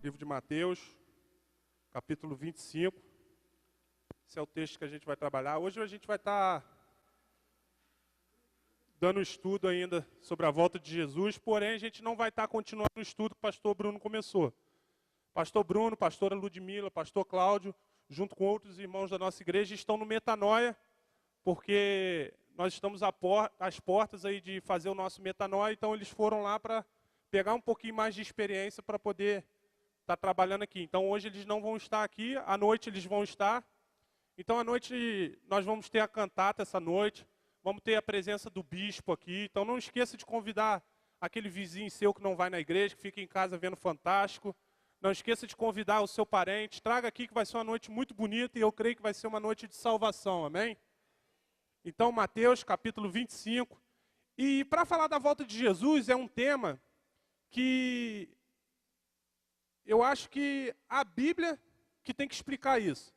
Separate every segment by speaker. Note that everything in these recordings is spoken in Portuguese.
Speaker 1: Livro de Mateus, capítulo 25. Esse é o texto que a gente vai trabalhar. Hoje a gente vai estar dando estudo ainda sobre a volta de Jesus, porém a gente não vai estar continuando o estudo que o pastor Bruno começou. Pastor Bruno, pastora Ludmila, pastor Cláudio, junto com outros irmãos da nossa igreja, estão no Metanoia, porque nós estamos às portas aí de fazer o nosso Metanoia, então eles foram lá para pegar um pouquinho mais de experiência para poder estar trabalhando aqui. Então hoje eles não vão estar aqui, à noite eles vão estar. Então à noite nós vamos ter a cantata essa noite, vamos ter a presença do bispo aqui. Então não esqueça de convidar aquele vizinho seu que não vai na igreja, que fica em casa vendo Fantástico. Não esqueça de convidar o seu parente. Traga aqui que vai ser uma noite muito bonita e eu creio que vai ser uma noite de salvação, amém? Então Mateus capítulo 25. E para falar da volta de Jesus é um tema que eu acho que a Bíblia que tem que explicar isso.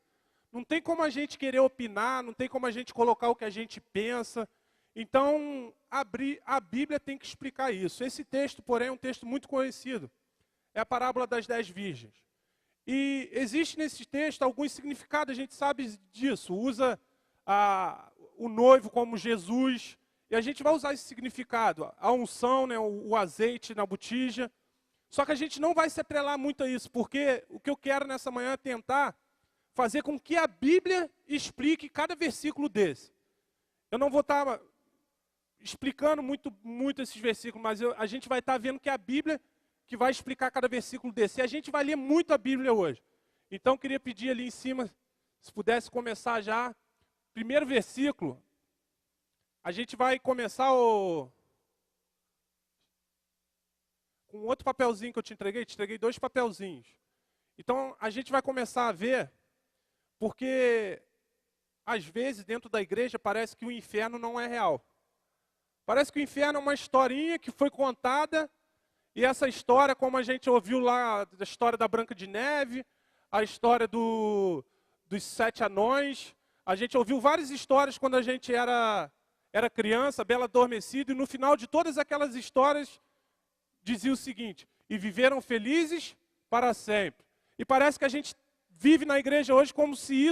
Speaker 1: Não tem como a gente querer opinar, não tem como a gente colocar o que a gente pensa. Então, a Bíblia tem que explicar isso. Esse texto, porém, é um texto muito conhecido. É a parábola das 10 virgens. E existe nesse texto alguns significados, a gente sabe disso. Usa o noivo como Jesus, e a gente vai usar esse significado. A unção, né, o azeite na botija. Só que a gente não vai se atrelar muito a isso, porque o que eu quero nessa manhã é tentar fazer com que a Bíblia explique cada versículo desse. Eu não vou estar explicando muito esses versículos, mas a gente vai estar vendo que é a Bíblia que vai explicar cada versículo desse. E a gente vai ler muito a Bíblia hoje. Então, eu queria pedir ali em cima, se pudesse começar já. Primeiro versículo, a gente vai começar com outro papelzinho que eu te entreguei 2 papelzinhos. Então, a gente vai começar a ver, porque, às vezes, dentro da igreja, parece que o inferno não é real. Parece que o inferno é uma historinha que foi contada, e essa história, como a gente ouviu lá, a história da Branca de Neve, a história dos 7 anões, a gente ouviu várias histórias quando a gente era criança, Bela Adormecida, e no final de todas aquelas histórias, dizia o seguinte: e viveram felizes para sempre. E parece que a gente vive na igreja hoje como se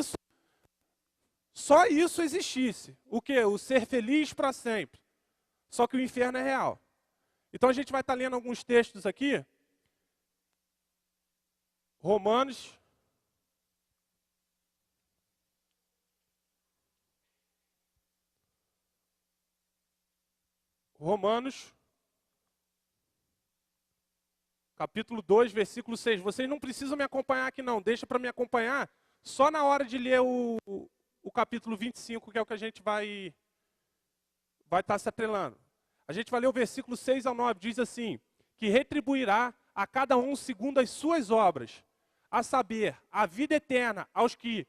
Speaker 1: só isso existisse. O quê? O ser feliz para sempre. Só que o inferno é real. Então a gente vai estar lendo alguns textos aqui. Romanos. Capítulo 2, versículo 6. Vocês não precisam me acompanhar aqui não, deixa para me acompanhar só na hora de ler o capítulo 25, que é o que a gente vai estar se atrelando. A gente vai ler o versículo 6 ao 9, diz assim: que retribuirá a cada um segundo as suas obras, a saber, a vida eterna aos que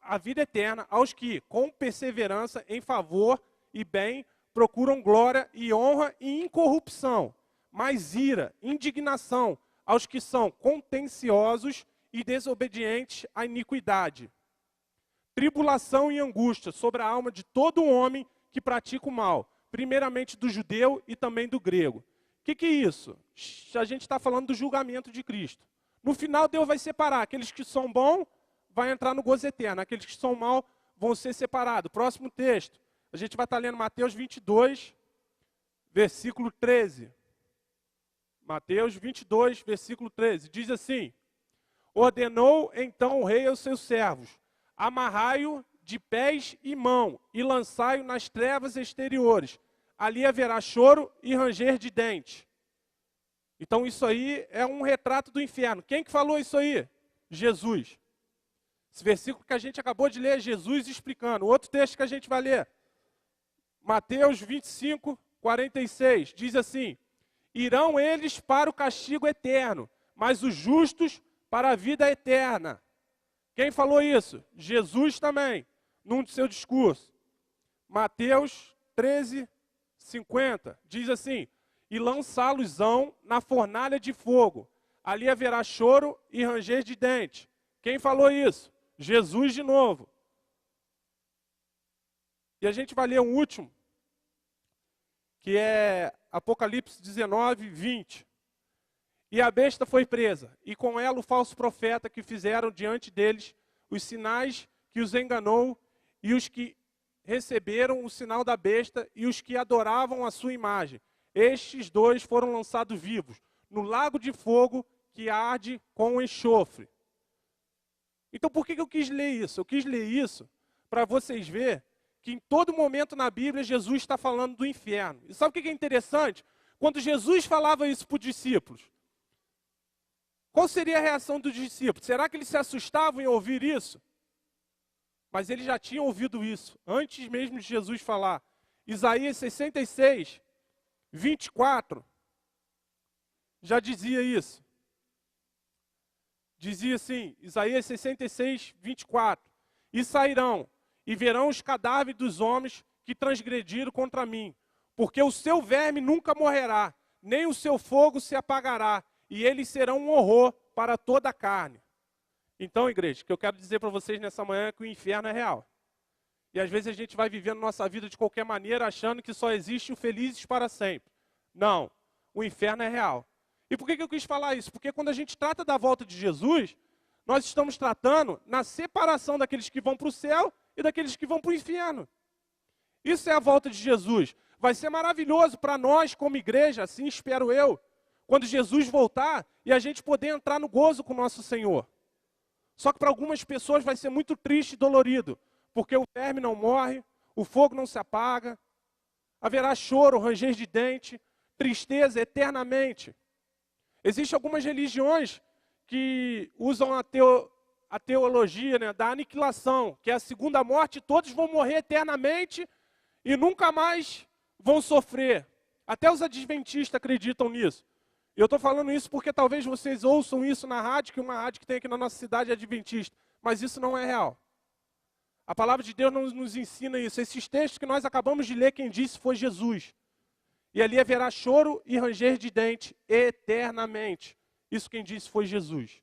Speaker 1: a vida eterna aos que, com perseverança em favor e bem, procuram glória e honra e incorrupção, mas ira, indignação aos que são contenciosos e desobedientes à iniquidade. Tribulação e angústia sobre a alma de todo homem que pratica o mal, primeiramente do judeu e também do grego. O que é isso? A gente está falando do julgamento de Cristo. No final, Deus vai separar aqueles que são bons, vai entrar no gozo eterno. Aqueles que são mal vão ser separados. Próximo texto. A gente vai estar lendo Mateus 22, versículo 13. Mateus 22, versículo 13. Diz assim: ordenou então o rei aos seus servos: amarrai-o de pés e mão e lançai-o nas trevas exteriores. Ali haverá choro e ranger de dentes. Então isso aí é um retrato do inferno. Quem que falou isso aí? Jesus. Esse versículo que a gente acabou de ler é Jesus explicando. Outro texto que a gente vai ler, Mateus 25, 46, diz assim: irão eles para o castigo eterno, mas os justos para a vida eterna. Quem falou isso? Jesus também, num de seu discurso. Mateus 13, 50, diz assim: e lançá-los-ão na fornalha de fogo. Ali haverá choro e ranger de dente. Quem falou isso? Jesus de novo. E a gente vai ler um último, que é Apocalipse 19, 20. E a besta foi presa, e com ela o falso profeta que fizeram diante deles os sinais que os enganou, e os que receberam o sinal da besta e os que adoravam a sua imagem. Estes dois foram lançados vivos no lago de fogo que arde com enxofre. Então por que eu quis ler isso? Eu quis ler isso para vocês verem que em todo momento na Bíblia Jesus está falando do inferno. E sabe o que é interessante? Quando Jesus falava isso para os discípulos, qual seria a reação dos discípulos? Será que eles se assustavam em ouvir isso? Mas eles já tinham ouvido isso, antes mesmo de Jesus falar. Isaías 66, 24, já dizia isso. Dizia assim, Isaías 66, 24. E sairão, e verão os cadáveres dos homens que transgrediram contra mim. Porque o seu verme nunca morrerá, nem o seu fogo se apagará, e eles serão um horror para toda a carne. Então, igreja, o que eu quero dizer para vocês nessa manhã é que o inferno é real. E às vezes a gente vai vivendo nossa vida de qualquer maneira, achando que só existe o felizes para sempre. Não, o inferno é real. E por que eu quis falar isso? Porque quando a gente trata da volta de Jesus, nós estamos tratando na separação daqueles que vão para o céu e daqueles que vão para o inferno. Isso é a volta de Jesus. Vai ser maravilhoso para nós como igreja, assim espero eu, quando Jesus voltar e a gente poder entrar no gozo com o nosso Senhor. Só que para algumas pessoas vai ser muito triste e dolorido, porque o verme não morre, o fogo não se apaga, haverá choro, ranger de dente, tristeza eternamente. Existem algumas religiões que usam a teologia, né, da aniquilação, que é a segunda morte, todos vão morrer eternamente e nunca mais vão sofrer. Até os adventistas acreditam nisso. Eu estou falando isso porque talvez vocês ouçam isso na rádio, que uma rádio que tem aqui na nossa cidade é adventista, mas isso não é real. A palavra de Deus não nos ensina isso. Esses textos que nós acabamos de ler, quem disse foi Jesus. E ali haverá choro e ranger de dente eternamente. Isso quem disse foi Jesus.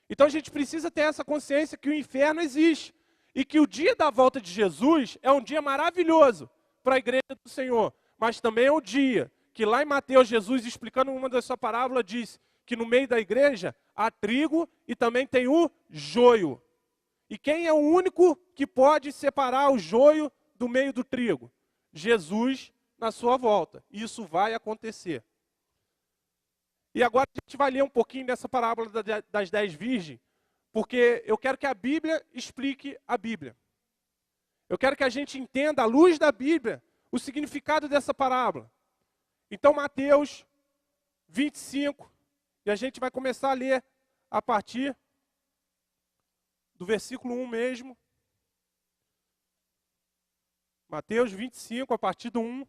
Speaker 1: Então a gente precisa ter essa consciência que o inferno existe. E que o dia da volta de Jesus é um dia maravilhoso para a igreja do Senhor. Mas também é o dia que lá em Mateus, Jesus explicando uma da sua parábola, diz que no meio da igreja há trigo e também tem o joio. E quem é o único que pode separar o joio do meio do trigo? Jesus na sua volta. Isso vai acontecer. E agora a gente vai ler um pouquinho dessa parábola das 10 virgens, porque eu quero que a Bíblia explique a Bíblia. Eu quero que a gente entenda, à luz da Bíblia, o significado dessa parábola. Então, Mateus 25, e a gente vai começar a ler a partir do versículo 1 mesmo. Mateus 25, a partir do 1.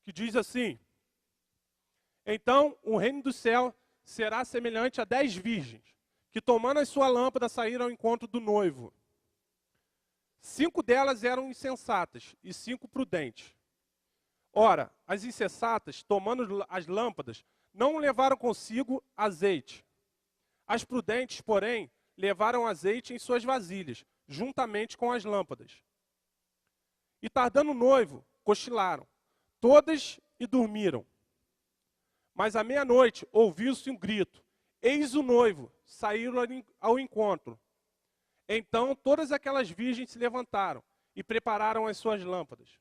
Speaker 1: Que diz assim: Então o reino do céu será semelhante a 10 virgens, que tomando a sua lâmpada saíram ao encontro do noivo. 5 delas eram insensatas e 5 prudentes. Ora, as insensatas, tomando as lâmpadas, não levaram consigo azeite. As prudentes, porém, levaram azeite em suas vasilhas, juntamente com as lâmpadas. E tardando o noivo, cochilaram, todas e dormiram. Mas à meia-noite ouviu-se um grito: eis o noivo, saíram ao encontro. Então todas aquelas virgens se levantaram e prepararam as suas lâmpadas.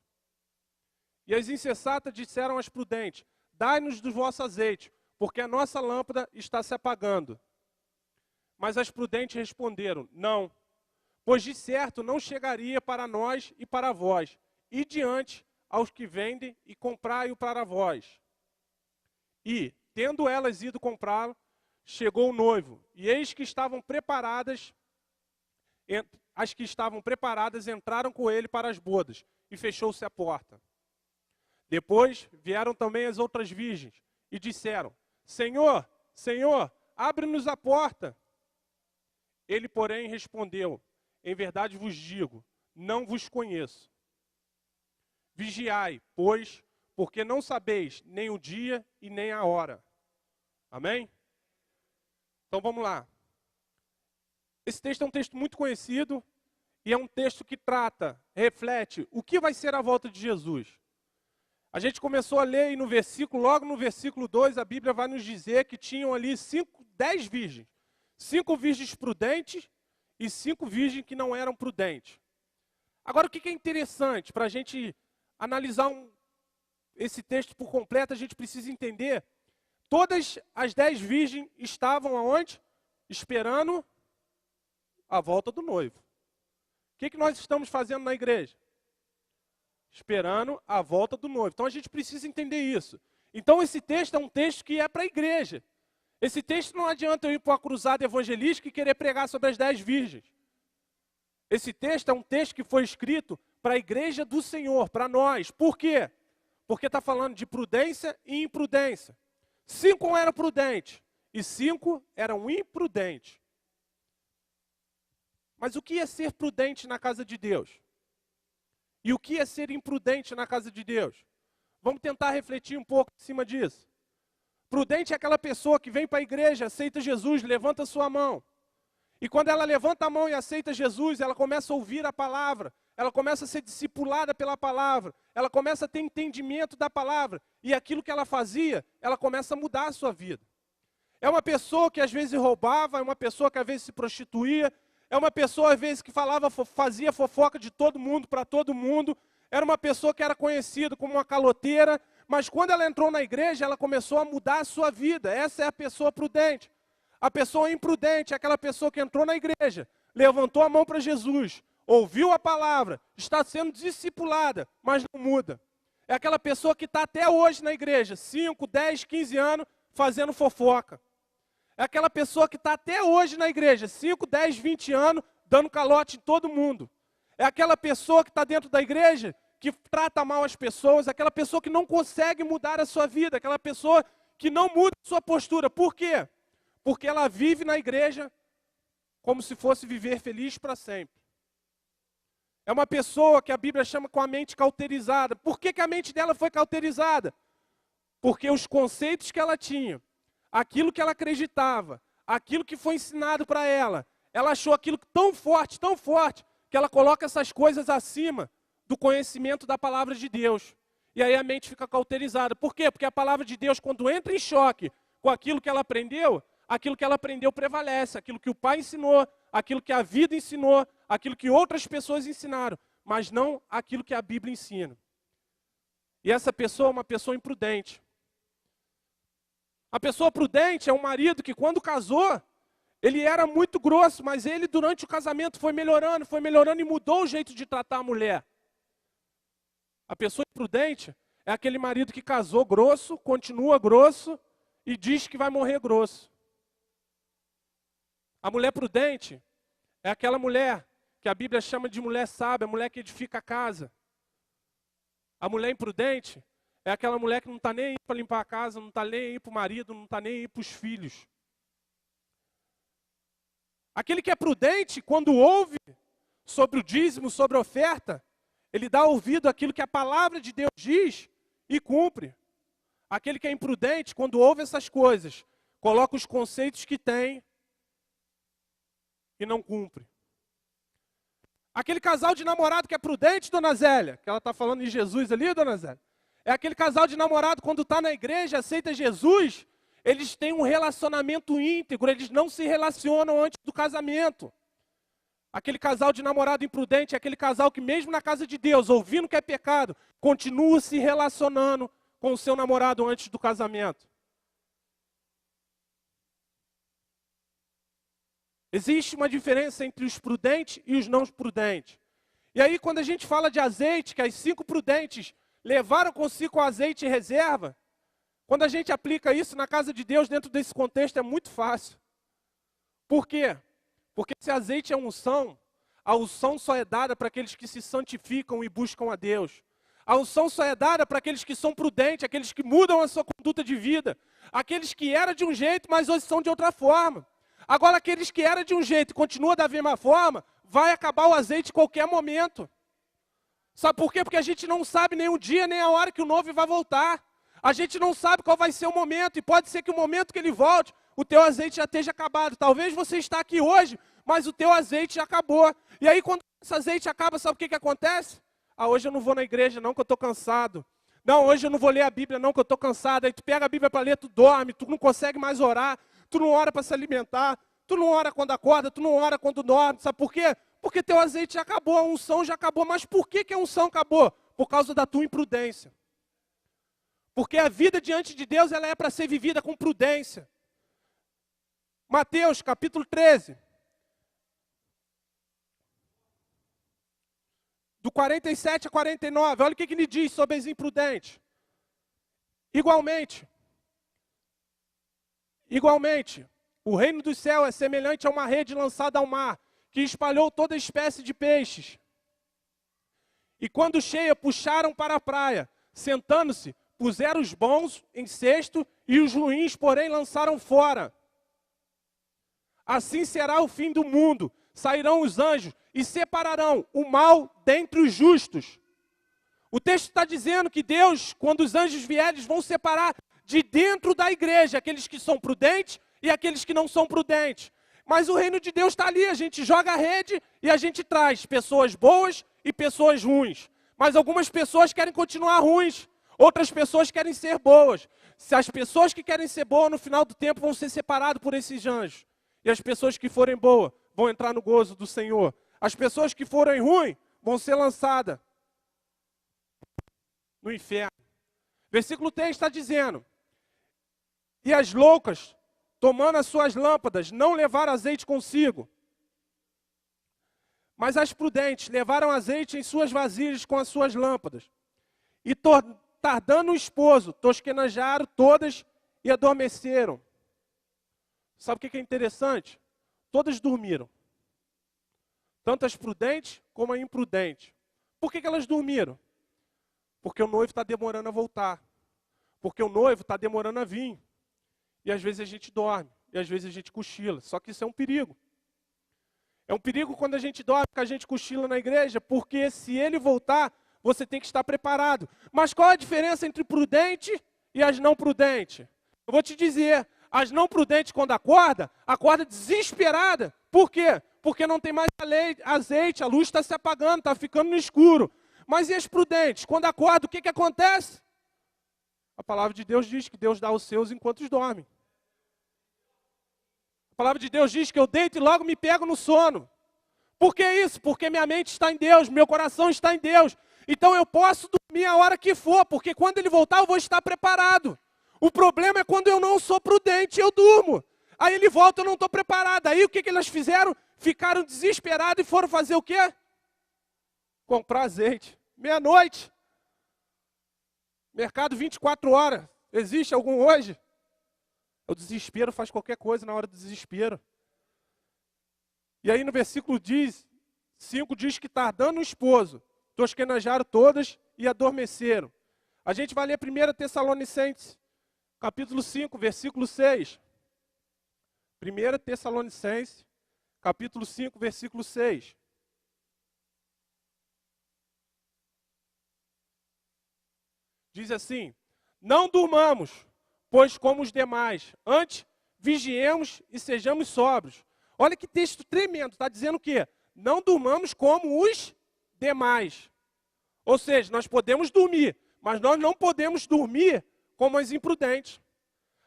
Speaker 1: E as insensatas disseram às prudentes: dai-nos do vosso azeite, porque a nossa lâmpada está se apagando. Mas as prudentes responderam: não, pois de certo não chegaria para nós e para vós, e diante aos que vendem e comprai-o para vós. E, tendo elas ido comprá-lo, chegou o noivo, e eis que estavam preparadas, as que estavam preparadas entraram com ele para as bodas, e fechou-se a porta. Depois vieram também as outras virgens, e disseram: Senhor, Senhor, abre-nos a porta. Ele, porém, respondeu: em verdade vos digo, não vos conheço. Vigiai, pois, porque não sabeis nem o dia e nem a hora. Amém? Então vamos lá. Esse texto é um texto muito conhecido E é um texto que trata, reflete, o que vai ser a volta de Jesus. A gente começou a ler e logo no versículo 2, a Bíblia vai nos dizer que tinham ali 10 virgens. 5 virgens prudentes e 5 virgens que não eram prudentes. Agora, o que é interessante para a gente analisar esse texto por completo, a gente precisa entender. Todas as 10 virgens estavam aonde? Esperando a volta do noivo. O que nós estamos fazendo na igreja? Esperando a volta do noivo. Então a gente precisa entender isso. Então esse texto é um texto que é para a igreja. Esse texto não adianta eu ir para uma cruzada evangelística e querer pregar sobre as 10 virgens. Esse texto é um texto que foi escrito para a igreja do Senhor, para nós. Por quê? Porque está falando de prudência e imprudência. 5 eram prudentes e 5 eram imprudentes. Mas o que é ser prudente na casa de Deus? E o que é ser imprudente na casa de Deus? Vamos tentar refletir um pouco em cima disso. Prudente é aquela pessoa que vem para a igreja, aceita Jesus, levanta sua mão. E quando ela levanta a mão e aceita Jesus, ela começa a ouvir a palavra, ela começa a ser discipulada pela palavra, ela começa a ter entendimento da palavra, e aquilo que ela fazia, ela começa a mudar a sua vida. É uma pessoa que às vezes roubava, é uma pessoa que às vezes se prostituía, é uma pessoa às vezes que fazia fofoca de todo mundo para todo mundo, era uma pessoa que era conhecida como uma caloteira, mas quando ela entrou na igreja, ela começou a mudar a sua vida. Essa é a pessoa prudente. A pessoa imprudente é aquela pessoa que entrou na igreja, levantou a mão para Jesus, ouviu a palavra, está sendo discipulada, mas não muda. É aquela pessoa que está até hoje na igreja, 5, 10, 15 anos, fazendo fofoca. É aquela pessoa que está até hoje na igreja, 5, 10, 20 anos, dando calote em todo mundo. É aquela pessoa que está dentro da igreja, que trata mal as pessoas, aquela pessoa que não consegue mudar a sua vida, aquela pessoa que não muda a sua postura. Por quê? Porque ela vive na igreja como se fosse viver feliz para sempre. É uma pessoa que a Bíblia chama com a mente cauterizada. Por que a mente dela foi cauterizada? Porque os conceitos que ela tinha, aquilo que ela acreditava, aquilo que foi ensinado para ela, ela achou aquilo tão forte, que ela coloca essas coisas acima do conhecimento da palavra de Deus. E aí a mente fica cauterizada. Por quê? Porque a palavra de Deus, quando entra em choque com aquilo que ela aprendeu prevalece, aquilo que o pai ensinou, aquilo que a vida ensinou, aquilo que outras pessoas ensinaram, mas não aquilo que a Bíblia ensina. E essa pessoa é uma pessoa imprudente. A pessoa prudente é um marido que quando casou, ele era muito grosso, mas ele durante o casamento foi melhorando e mudou o jeito de tratar a mulher. A pessoa imprudente é aquele marido que casou grosso, continua grosso e diz que vai morrer grosso. A mulher prudente é aquela mulher que a Bíblia chama de mulher sábia, a mulher que edifica a casa. A mulher imprudente é aquela mulher que não está nem aí para limpar a casa, não está nem aí para o marido, não está nem aí para os filhos. Aquele que é prudente, quando ouve sobre o dízimo, sobre a oferta, ele dá ouvido àquilo que a palavra de Deus diz e cumpre. Aquele que é imprudente, quando ouve essas coisas, coloca os conceitos que tem e não cumpre. Aquele casal de namorado que é prudente, dona Zélia, que ela está falando de Jesus ali, dona Zélia, é aquele casal de namorado, quando está na igreja, aceita Jesus, eles têm um relacionamento íntegro, eles não se relacionam antes do casamento. Aquele casal de namorado imprudente é aquele casal que mesmo na casa de Deus, ouvindo que é pecado, continua se relacionando com o seu namorado antes do casamento. Existe uma diferença entre os prudentes e os não prudentes. E aí quando a gente fala de azeite, que as 5 prudentes levaram consigo o azeite em reserva, quando a gente aplica isso na casa de Deus, dentro desse contexto, é muito fácil. Por quê? Porque esse azeite é unção. A unção só é dada para aqueles que se santificam e buscam a Deus. A unção só é dada para aqueles que são prudentes, aqueles que mudam a sua conduta de vida. Aqueles que eram de um jeito, mas hoje são de outra forma. Agora, aqueles que eram de um jeito e continuam da mesma forma, vai acabar o azeite em qualquer momento. Sabe por quê? Porque a gente não sabe nem o dia, nem a hora que o noivo vai voltar. A gente não sabe qual vai ser o momento, e pode ser que o momento que ele volte, o teu azeite já esteja acabado. Talvez você está aqui hoje, mas o teu azeite já acabou. E aí quando esse azeite acaba, sabe o que acontece? Ah, hoje eu não vou na igreja não, que eu estou cansado. Não, hoje eu não vou ler a Bíblia não, que eu estou cansado. Aí tu pega a Bíblia para ler, tu dorme, tu não consegue mais orar, tu não ora para se alimentar, tu não ora quando acorda, tu não ora quando dorme. Sabe por quê? Porque teu azeite já acabou, a unção já acabou. Mas por que a unção acabou? Por causa da tua imprudência. Porque a vida diante de Deus, ela é para ser vivida com prudência. Mateus, capítulo 13. Do 47 a 49, olha o que ele diz sobre as imprudentes. Igualmente, o reino do céu é semelhante a uma rede lançada ao mar, que espalhou toda espécie de peixes. E quando cheia, puxaram para a praia, sentando-se, puseram os bons em cesto e os ruins, porém, lançaram fora. Assim será o fim do mundo. Sairão os anjos e separarão o mal dentre os justos. O texto está dizendo que Deus, quando os anjos vierem, vão separar de dentro da igreja aqueles que são prudentes e aqueles que não são prudentes. Mas o reino de Deus está ali, a gente joga a rede e a gente traz pessoas boas e pessoas ruins. Mas algumas pessoas querem continuar ruins, outras pessoas querem ser boas. Se as pessoas que querem ser boas, no final do tempo, vão ser separadas por esses anjos. E as pessoas que forem boas vão entrar no gozo do Senhor. As pessoas que forem ruins vão ser lançadas no inferno. Versículo 3 está dizendo: e as loucas, tomando as suas lâmpadas, não levaram azeite consigo. Mas as prudentes levaram azeite em suas vasilhas com as suas lâmpadas. E tardando o esposo, tosquenejaram todas e adormeceram. Sabe o que é interessante? Todas dormiram. Tanto as prudentes como as imprudentes. Por que elas dormiram? Porque o noivo está demorando a voltar. Porque o noivo está demorando a vir. E às vezes a gente dorme. E às vezes a gente cochila. Só que isso é um perigo. É um perigo quando a gente dorme, que a gente cochila na igreja. Porque se ele voltar, você tem que estar preparado. Mas qual a diferença entre prudente e as não prudentes? Eu vou te dizer. As não prudentes, quando acorda desesperada. Por quê? Porque não tem mais azeite, a luz está se apagando, está ficando no escuro. Mas e as prudentes? Quando acorda, o que acontece? A palavra de Deus diz que Deus dá os seus enquanto dormem. A palavra de Deus diz que eu deito e logo me pego no sono. Por que isso? Porque minha mente está em Deus, meu coração está em Deus. Então eu posso dormir a hora que for, porque quando ele voltar eu vou estar preparado. O problema é quando eu não sou prudente, eu durmo. Aí ele volta, eu não estou preparado. Aí o que elas fizeram? Ficaram desesperados e foram fazer o quê? Comprar azeite. Meia-noite. Mercado 24 horas. Existe algum hoje? O desespero faz qualquer coisa na hora do desespero. E aí no versículo 5 diz que tardando o esposo, tosquenejaram todas e adormeceram. A gente vai ler 1 Tessalonicenses, capítulo 5, versículo 6. 1 Tessalonicenses, capítulo 5, versículo 6. Diz assim: não durmamos, pois como os demais, antes vigiemos e sejamos sóbrios. Olha que texto tremendo, está dizendo o quê? Não durmamos como os demais. Ou seja, nós podemos dormir, mas nós não podemos dormir como as imprudentes.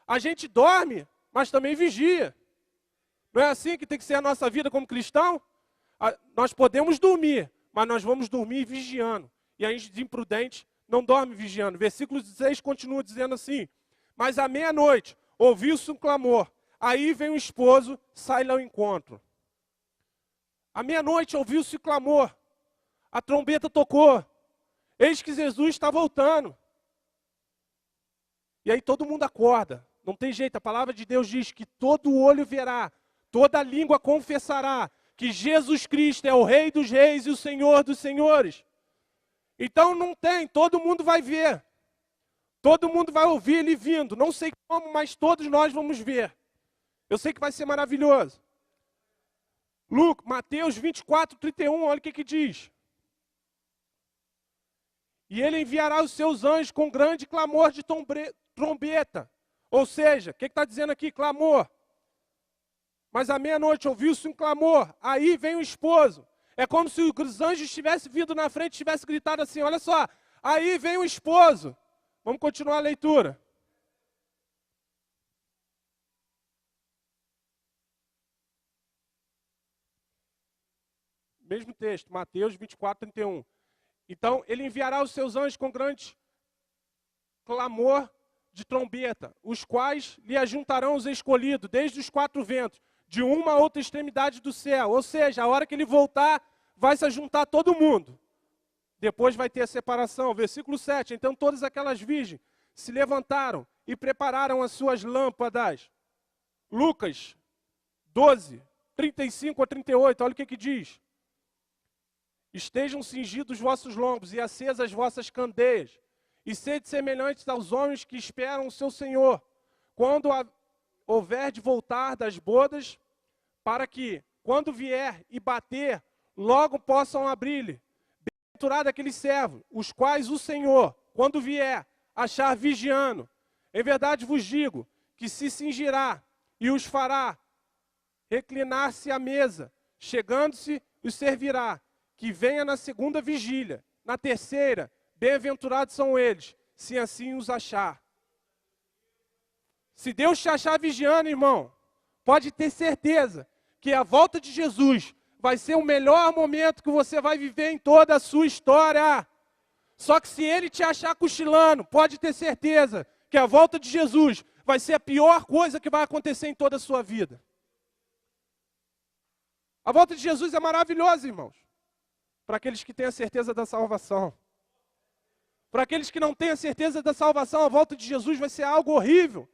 Speaker 1: A gente dorme, mas também vigia. Não é assim que tem que ser a nossa vida como cristão? Nós podemos dormir, mas nós vamos dormir vigiando. E a gente imprudente não dorme vigiando. Versículo 16 continua dizendo assim: mas à meia-noite ouviu-se um clamor. Aí vem o esposo, sai-lhe ao encontro. À meia-noite ouviu-se o clamor. A trombeta tocou. Eis que Jesus está voltando. E aí todo mundo acorda. Não tem jeito, a palavra de Deus diz que todo olho verá, toda língua confessará que Jesus Cristo é o Rei dos Reis e o Senhor dos Senhores. Então não tem, todo mundo vai ver. Todo mundo vai ouvir ele vindo. Não sei como, mas todos nós vamos ver. Eu sei que vai ser maravilhoso. Mateus 24, 31, olha o que diz. E ele enviará os seus anjos com grande clamor de trombeta. Ou seja, o que está dizendo aqui? Clamor. Mas à meia-noite ouviu-se um clamor, aí vem o esposo. É como se os anjos tivessem vindo na frente e tivessem gritado assim, olha só, aí vem o esposo. Vamos continuar a leitura. Mesmo texto, Mateus 24, 31. Então, ele enviará os seus anjos com grande clamor de trombeta, os quais lhe ajuntarão os escolhidos, desde os quatro ventos, de uma a outra extremidade do céu. Ou seja, a hora que ele voltar, vai se ajuntar todo mundo. Depois vai ter a separação. Versículo 7. Então todas aquelas virgens se levantaram e prepararam as suas lâmpadas. Lucas 12, 35 a 38. Olha o que diz. Estejam cingidos os vossos lombos e acesas as vossas candeias, e sede semelhantes aos homens que esperam o seu Senhor, quando houver de voltar das bodas, para que, quando vier e bater, logo possam abrir-lhe. Bem-aventurado aqueles servos, os quais o Senhor, quando vier, achar vigiando. Em verdade vos digo, que se cingirá e os fará reclinar-se à mesa, chegando-se os servirá, que venha na segunda vigília. Na terceira, bem-aventurados são eles, se assim os achar. Se Deus te achar vigiando, irmão, pode ter certeza que a volta de Jesus vai ser o melhor momento que você vai viver em toda a sua história. Só que se ele te achar cochilando, pode ter certeza que a volta de Jesus vai ser a pior coisa que vai acontecer em toda a sua vida. A volta de Jesus é maravilhosa, irmãos. Para aqueles que têm a certeza da salvação. Para aqueles que não têm a certeza da salvação, a volta de Jesus vai ser algo horrível.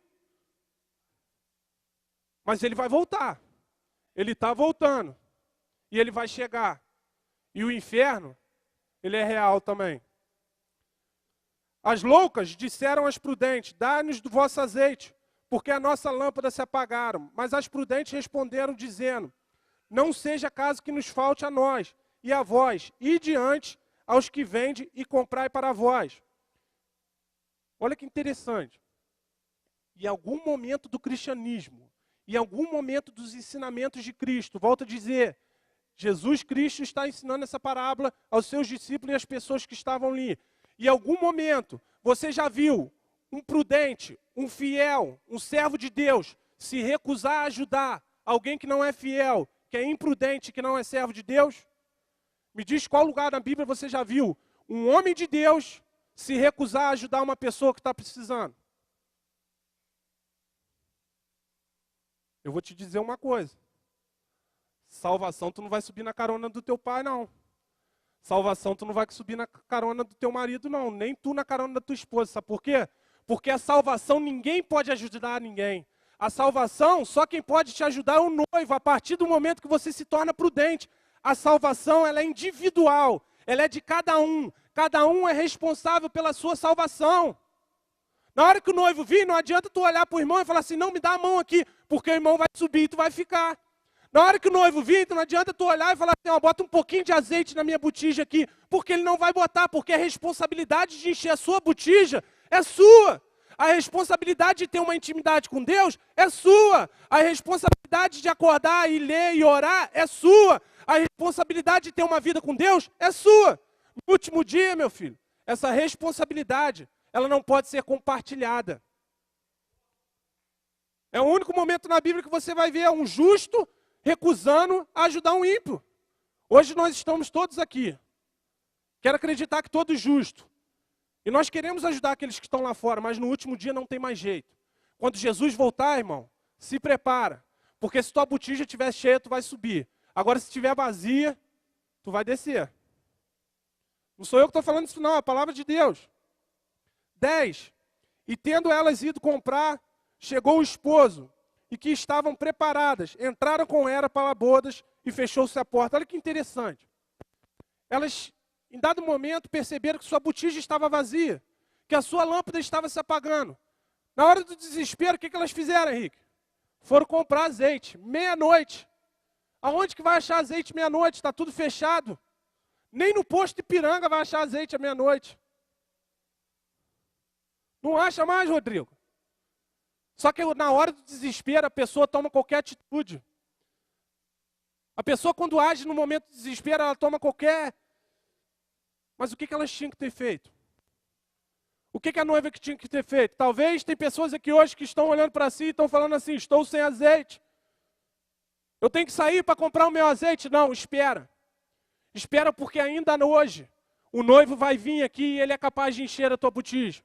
Speaker 1: Mas ele vai voltar. Ele está voltando. E ele vai chegar. E o inferno, ele é real também. As loucas disseram às prudentes, dá-nos do vosso azeite, porque a nossa lâmpada se apagaram. Mas as prudentes responderam, dizendo, não seja caso que nos falte a nós e a vós, e diante aos que vendem e comprai para vós. Olha que interessante. Em algum momento do cristianismo, em algum momento dos ensinamentos de Cristo, volto a dizer, Jesus Cristo está ensinando essa parábola aos seus discípulos e às pessoas que estavam ali. Em algum momento, você já viu um prudente, um fiel, um servo de Deus, se recusar a ajudar alguém que não é fiel, que é imprudente, que não é servo de Deus? Me diz qual lugar na Bíblia você já viu um homem de Deus se recusar a ajudar uma pessoa que está precisando? Eu vou te dizer uma coisa. Salvação tu não vai subir na carona do teu pai, não. Salvação tu não vai subir na carona do teu marido, não. Nem tu na carona da tua esposa. Sabe por quê? Porque a salvação ninguém pode ajudar ninguém. A salvação, só quem pode te ajudar é o noivo, a partir do momento que você se torna prudente. A salvação, ela é individual, ela é de cada um. Cada um é responsável pela sua salvação. Na hora que o noivo vir, não adianta tu olhar para o irmão e falar assim, não, me dá a mão aqui, porque o irmão vai subir e tu vai ficar. Na hora que o noivo vir, então não adianta tu olhar e falar assim, ó, bota um pouquinho de azeite na minha botija aqui, porque ele não vai botar, porque a responsabilidade de encher a sua botija é sua. A responsabilidade de ter uma intimidade com Deus é sua. A responsabilidade de acordar e ler e orar é sua. A responsabilidade de ter uma vida com Deus é sua. No último dia, meu filho, essa responsabilidade, ela não pode ser compartilhada. É o único momento na Bíblia que você vai ver um justo recusando a ajudar um ímpio. Hoje nós estamos todos aqui. Quero acreditar que todos justos. E nós queremos ajudar aqueles que estão lá fora, mas no último dia não tem mais jeito. Quando Jesus voltar, irmão, se prepara. Porque se tua botija estiver cheia, tu vai subir. Agora, se estiver vazia, tu vai descer. Não sou eu que estou falando isso não, é a palavra de Deus. 10. E tendo elas ido comprar, chegou o esposo, e que estavam preparadas, entraram com ela para bodas e fechou-se a porta. Olha que interessante. Elas, em dado momento, perceberam que sua botija estava vazia, que a sua lâmpada estava se apagando. Na hora do desespero, o que elas fizeram, Henrique? Foram comprar azeite, meia-noite. Aonde que vai achar azeite meia-noite? Está tudo fechado. Nem no posto de Ipiranga vai achar azeite à meia-noite. Não acha mais, Rodrigo? Só que na hora do desespero, a pessoa toma qualquer atitude. A pessoa, quando age no momento de desespero, ela toma qualquer... Mas o que elas tinham que ter feito? O que a noiva que tinha que ter feito? Talvez tem pessoas aqui hoje que estão olhando para si e estão falando assim, estou sem azeite. Eu tenho que sair para comprar o meu azeite? Não, espera. Espera porque ainda hoje o noivo vai vir aqui e ele é capaz de encher a tua botija.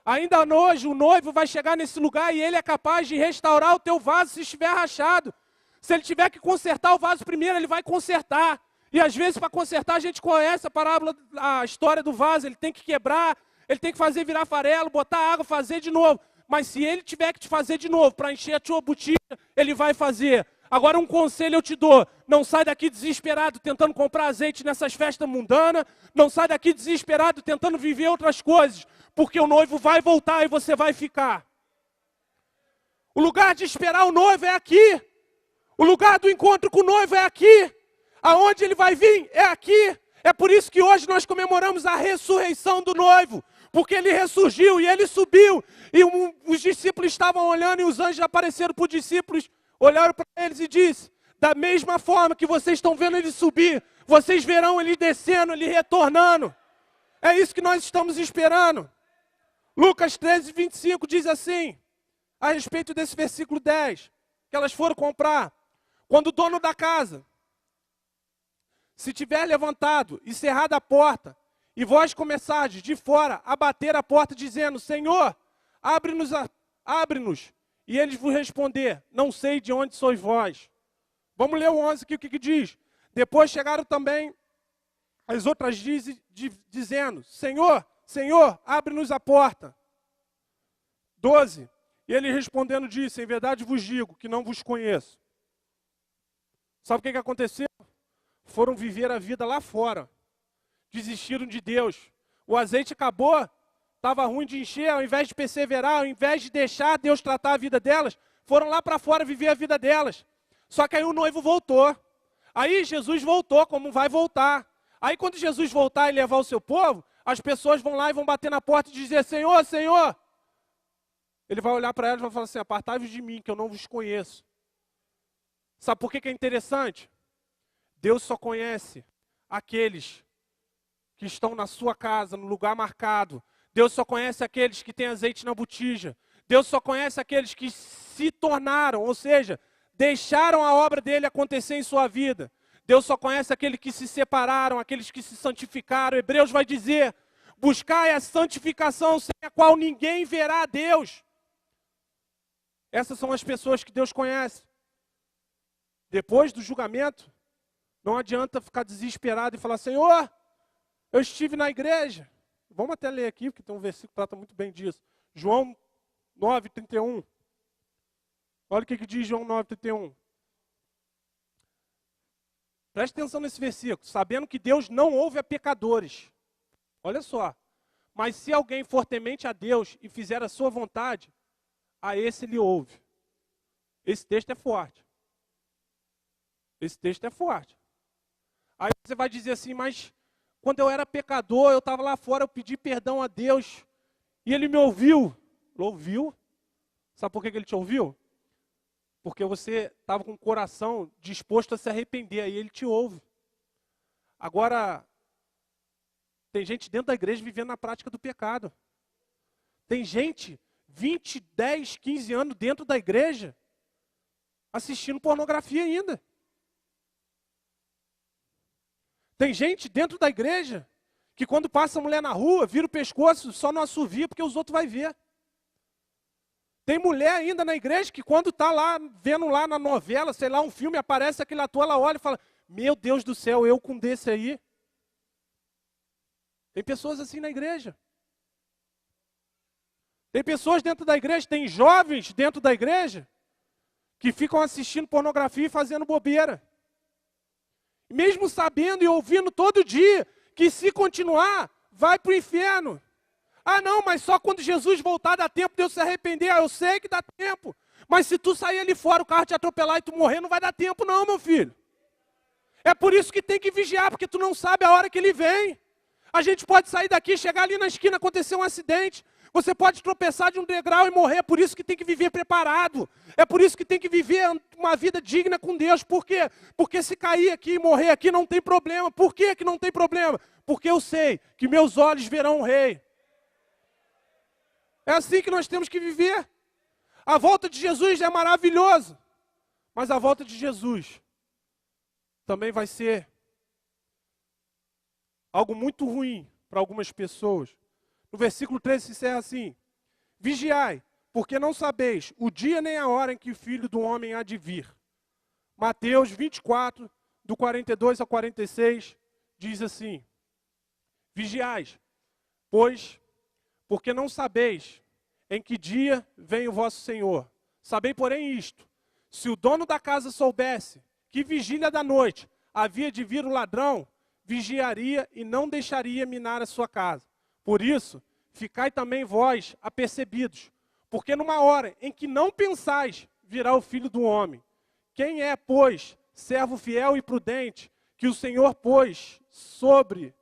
Speaker 1: Ainda hoje o noivo vai chegar nesse lugar e ele é capaz de restaurar o teu vaso se estiver rachado. Se ele tiver que consertar o vaso primeiro, ele vai consertar. E às vezes para consertar a gente conhece a parábola, a história do vaso, ele tem que quebrar, ele tem que fazer virar farelo, botar água, fazer de novo. Mas se ele tiver que te fazer de novo para encher a tua botija, ele vai fazer. Agora um conselho eu te dou, não sai daqui desesperado tentando comprar azeite nessas festas mundanas, não sai daqui desesperado tentando viver outras coisas, porque o noivo vai voltar e você vai ficar. O lugar de esperar o noivo é aqui, o lugar do encontro com o noivo é aqui, aonde ele vai vir é aqui. É por isso que hoje nós comemoramos a ressurreição do noivo, porque ele ressurgiu e ele subiu, e os discípulos estavam olhando e os anjos apareceram para os discípulos, olharam para eles e disse, da mesma forma que vocês estão vendo ele subir, vocês verão ele descendo, ele retornando. É isso que nós estamos esperando. Lucas 13, 25 diz assim, a respeito desse versículo 10, que elas foram comprar. Quando o dono da casa se tiver levantado e cerrado a porta, e vós começardes de fora a bater a porta, dizendo, Senhor, abre-nos. E eles vos responder, não sei de onde sois vós. Vamos ler o 11 aqui, o que diz? Depois chegaram também as outras dizendo, Senhor, Senhor, abre-nos a porta. 12. E ele respondendo disse, em verdade vos digo que não vos conheço. Sabe o que aconteceu? Foram viver a vida lá fora. Desistiram de Deus. O azeite acabou, estava ruim de encher, ao invés de perseverar, ao invés de deixar Deus tratar a vida delas, foram lá para fora viver a vida delas. Só que aí o noivo voltou. Aí Jesus voltou, como vai voltar. Aí quando Jesus voltar e levar o seu povo, as pessoas vão lá e vão bater na porta e dizer, Senhor, Senhor. Ele vai olhar para elas e vai falar assim, apartai-vos de mim, que eu não vos conheço. Sabe por que é interessante? Deus só conhece aqueles que estão na sua casa, no lugar marcado. Deus só conhece aqueles que têm azeite na botija. Deus só conhece aqueles que se tornaram, ou seja, deixaram a obra dele acontecer em sua vida. Deus só conhece aqueles que se separaram, aqueles que se santificaram. Hebreus vai dizer, buscai a santificação sem a qual ninguém verá a Deus. Essas são as pessoas que Deus conhece. Depois do julgamento, não adianta ficar desesperado e falar, Senhor, eu estive na igreja. Vamos até ler aqui, porque tem um versículo que trata muito bem disso. João 9, 31. Olha o que diz João 9, 31. Preste atenção nesse versículo. Sabendo que Deus não ouve a pecadores. Olha só. Mas se alguém for temente a Deus e fizer a sua vontade, a esse ele ouve. Esse texto é forte. Esse texto é forte. Aí você vai dizer assim, mas quando eu era pecador, eu estava lá fora, eu pedi perdão a Deus e ele me ouviu. Ouviu? Sabe por que ele te ouviu? Porque você estava com o coração disposto a se arrepender, aí ele te ouve. Agora, tem gente dentro da igreja vivendo na prática do pecado. Tem gente, 20, 10, 15 anos dentro da igreja, assistindo pornografia ainda. Tem gente dentro da igreja que quando passa a mulher na rua, vira o pescoço, só não assovia porque os outros vão ver. Tem mulher ainda na igreja que quando está lá, vendo lá na novela, sei lá, um filme, aparece aquele ator, ela olha e fala, meu Deus do céu, eu com desse aí. Tem pessoas assim na igreja. Tem pessoas dentro da igreja, tem jovens dentro da igreja, que ficam assistindo pornografia e fazendo bobeira. Mesmo sabendo e ouvindo todo dia que se continuar, vai para o inferno. Ah não, mas só quando Jesus voltar dá tempo de eu se arrepender. Ah, eu sei que dá tempo. Mas se tu sair ali fora, o carro te atropelar e tu morrer, não vai dar tempo não, meu filho. É por isso que tem que vigiar, porque tu não sabe a hora que ele vem. A gente pode sair daqui, chegar ali na esquina, acontecer um acidente. Você pode tropeçar de um degrau e morrer. É por isso que tem que viver preparado. É por isso que tem que viver uma vida digna com Deus. Por quê? Porque se cair aqui e morrer aqui não tem problema. Por que que não tem problema? Porque eu sei que meus olhos verão o Rei. É assim que nós temos que viver. A volta de Jesus é maravilhosa. Mas a volta de Jesus também vai ser algo muito ruim para algumas pessoas. No versículo 13 se encerra assim: vigiai, porque não sabeis o dia nem a hora em que o Filho do Homem há de vir. Mateus 24, do 42 ao 46, diz assim: vigiais, pois, porque não sabeis em que dia vem o vosso Senhor. Sabei, porém, isto: se o dono da casa soubesse que vigília da noite havia de vir o ladrão, vigiaria e não deixaria minar a sua casa. Por isso, ficai também vós apercebidos, porque numa hora em que não pensais, virá o Filho do Homem. Quem é, pois, servo fiel e prudente, que o Senhor pôs sobre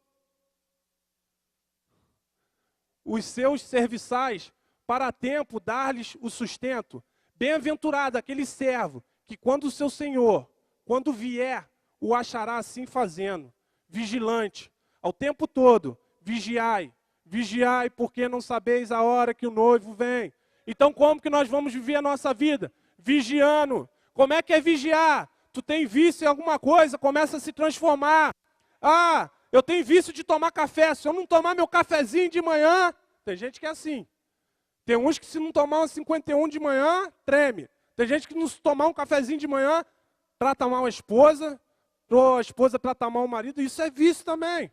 Speaker 1: os seus serviçais, para a tempo dar-lhes o sustento? Bem-aventurado aquele servo, que quando o seu Senhor, quando vier, o achará assim fazendo. Vigilante, ao tempo todo, vigiai, vigiai, porque não sabeis a hora que o noivo vem. Então como que nós vamos viver a nossa vida? Vigiando. Como é que é vigiar? Tu tem vício em alguma coisa, começa a se transformar. Ah, eu tenho vício de tomar café, se eu não tomar meu cafezinho de manhã, tem gente que é assim. Tem uns que se não tomar um 51 de manhã, treme. Tem gente que não se tomar um cafezinho de manhã, trata mal a esposa, ou a esposa trata mal o marido, isso é vício também.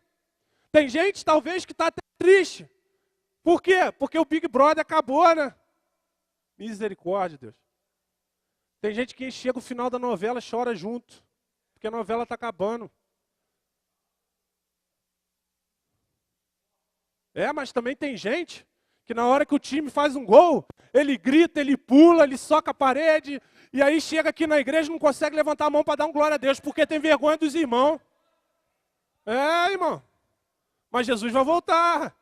Speaker 1: Tem gente, talvez, que está até triste. Por quê? Porque o Big Brother acabou, né? Misericórdia, Deus. Tem gente que chega o final da novela, chora junto, porque a novela está acabando. Mas também tem gente que na hora que o time faz um gol, ele grita, ele pula, ele soca a parede, e aí chega aqui na igreja e não consegue levantar a mão para dar um glória a Deus, porque tem vergonha dos irmãos. Irmão. Mas Jesus vai voltar.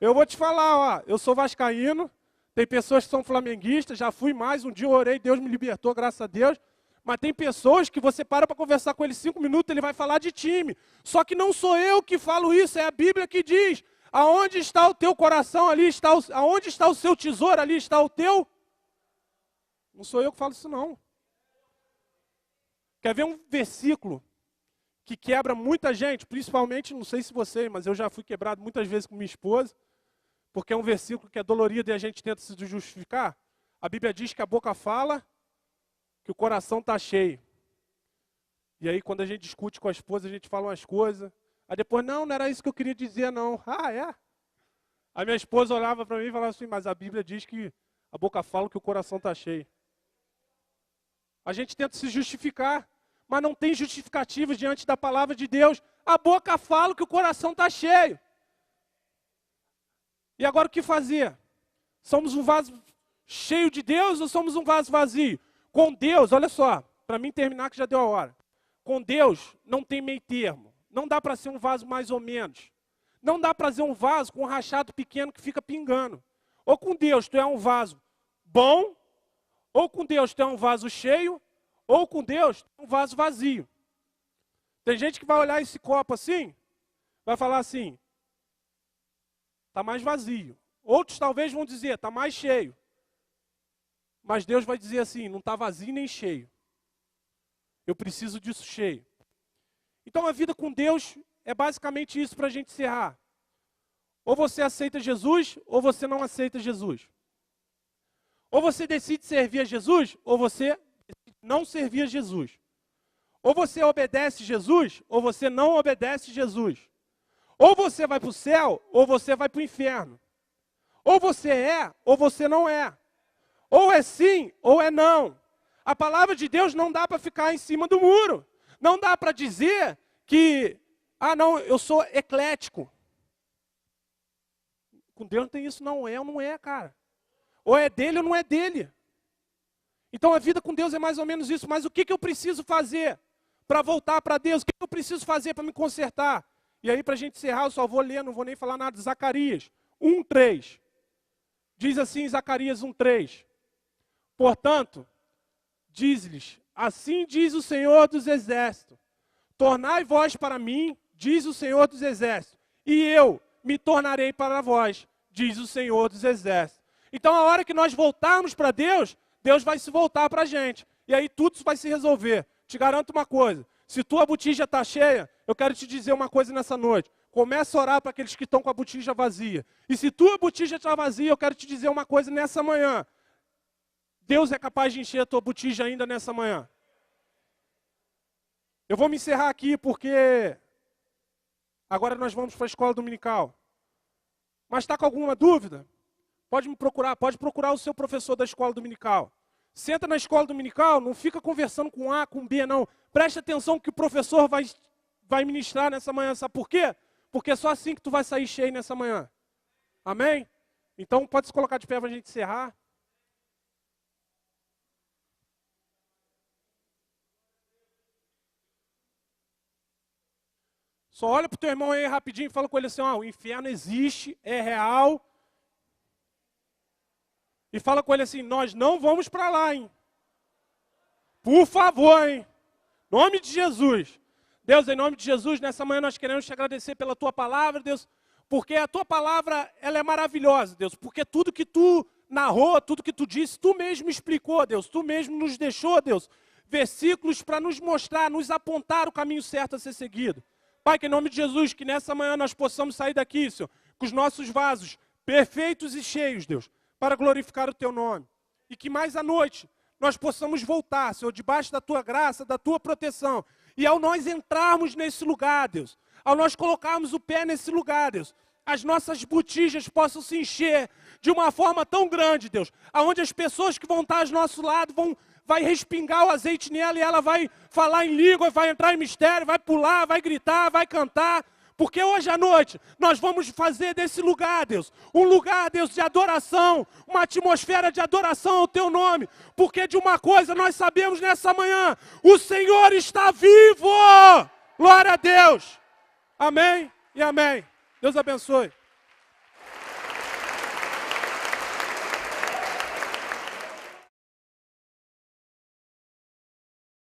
Speaker 1: Eu vou te falar, eu sou vascaíno, tem pessoas que são flamenguistas, já fui mais, um dia eu orei, Deus me libertou, graças a Deus. Mas tem pessoas que você para conversar com ele 5 minutos, ele vai falar de time. Só que não sou eu que falo isso, é a Bíblia que diz. Aonde está o teu coração, ali está aonde está o seu tesouro, ali está o teu. Não sou eu que falo isso não. Quer ver um versículo que quebra muita gente, principalmente, não sei se você, mas eu já fui quebrado muitas vezes com minha esposa, porque é um versículo que é dolorido e a gente tenta se justificar. A Bíblia diz que a boca fala, que o coração está cheio. E aí quando a gente discute com a esposa, a gente fala umas coisas, aí depois, não era isso que eu queria dizer não. A minha esposa olhava para mim e falava assim, mas a Bíblia diz que a boca fala que o coração está cheio. A gente tenta se justificar, mas não tem justificativas diante da palavra de Deus. A boca fala que o coração está cheio. E agora o que fazer? Somos um vaso cheio de Deus ou somos um vaso vazio? Com Deus, olha só, para mim terminar que já deu a hora. Com Deus não tem meio termo. Não dá para ser um vaso mais ou menos. Não dá para ser um vaso com um rachado pequeno que fica pingando. Ou com Deus tu é um vaso bom, ou com Deus tu é um vaso cheio, ou com Deus tu é um vaso vazio. Tem gente que vai olhar esse copo assim, vai falar assim, está mais vazio. Outros talvez vão dizer, está mais cheio. Mas Deus vai dizer assim, não está vazio nem cheio. Eu preciso disso cheio. Então a vida com Deus é basicamente isso para a gente encerrar. Ou você aceita Jesus, ou você não aceita Jesus. Ou você decide servir a Jesus, ou você decide não servir a Jesus. Ou você obedece Jesus, ou você não obedece Jesus. Ou você vai para o céu, ou você vai para o inferno. Ou você é, ou você não é. Ou é sim, ou é não. A palavra de Deus não dá para ficar em cima do muro. Não dá para dizer que, não, eu sou eclético. Com Deus não tem isso, não é ou não é, cara. Ou é dele ou não é dele. Então a vida com Deus é mais ou menos isso. Mas o que eu preciso fazer para voltar para Deus? O que eu preciso fazer para me consertar? E aí, para a gente encerrar, eu só vou ler, não vou nem falar nada. Zacarias 1:3. Diz assim, Zacarias 1:3. Portanto, diz-lhes, assim diz o Senhor dos Exércitos, tornai vós para mim, diz o Senhor dos Exércitos, e eu me tornarei para vós, diz o Senhor dos Exércitos. Então, a hora que nós voltarmos para Deus, Deus vai se voltar para a gente. E aí tudo vai se resolver. Te garanto uma coisa, se tua botija está cheia, eu quero te dizer uma coisa nessa noite. Começa a orar para aqueles que estão com a botija vazia. E se tua botija está vazia, eu quero te dizer uma coisa nessa manhã. Deus é capaz de encher a tua botija ainda nessa manhã. Eu vou me encerrar aqui porque agora nós vamos para a escola dominical. Mas está com alguma dúvida? Pode me procurar, pode procurar o seu professor da escola dominical. Senta na escola dominical, não fica conversando com A, com B, não. Preste atenção que o professor vai ministrar nessa manhã. Sabe por quê? Porque é só assim que tu vai sair cheio nessa manhã. Amém? Então pode se colocar de pé para a gente encerrar. Só olha para o teu irmão aí rapidinho e fala com ele assim, ó, o inferno existe, é real. E fala com ele assim, nós não vamos para lá, hein? Por favor, hein? Em nome de Jesus. Deus, em nome de Jesus, nessa manhã nós queremos te agradecer pela tua palavra, Deus, porque a tua palavra, ela é maravilhosa, Deus, porque tudo que tu narrou, tudo que tu disse, tu mesmo explicou, Deus, tu mesmo nos deixou, Deus, versículos para nos mostrar, nos apontar o caminho certo a ser seguido. Pai, que em nome de Jesus, que nessa manhã nós possamos sair daqui, Senhor, com os nossos vasos perfeitos e cheios, Deus, para glorificar o teu nome. E que mais à noite nós possamos voltar, Senhor, debaixo da tua graça, da tua proteção. E ao nós entrarmos nesse lugar, Deus, ao nós colocarmos o pé nesse lugar, Deus, as nossas botijas possam se encher de uma forma tão grande, Deus, aonde as pessoas que vão estar ao nosso lado vai respingar o azeite nela e ela vai falar em língua, vai entrar em mistério, vai pular, vai gritar, vai cantar. Porque hoje à noite nós vamos fazer desse lugar, Deus, um lugar, Deus, de adoração, uma atmosfera de adoração ao teu nome. Porque de uma coisa nós sabemos nessa manhã, o Senhor está vivo! Glória a Deus! Amém e amém. Deus abençoe.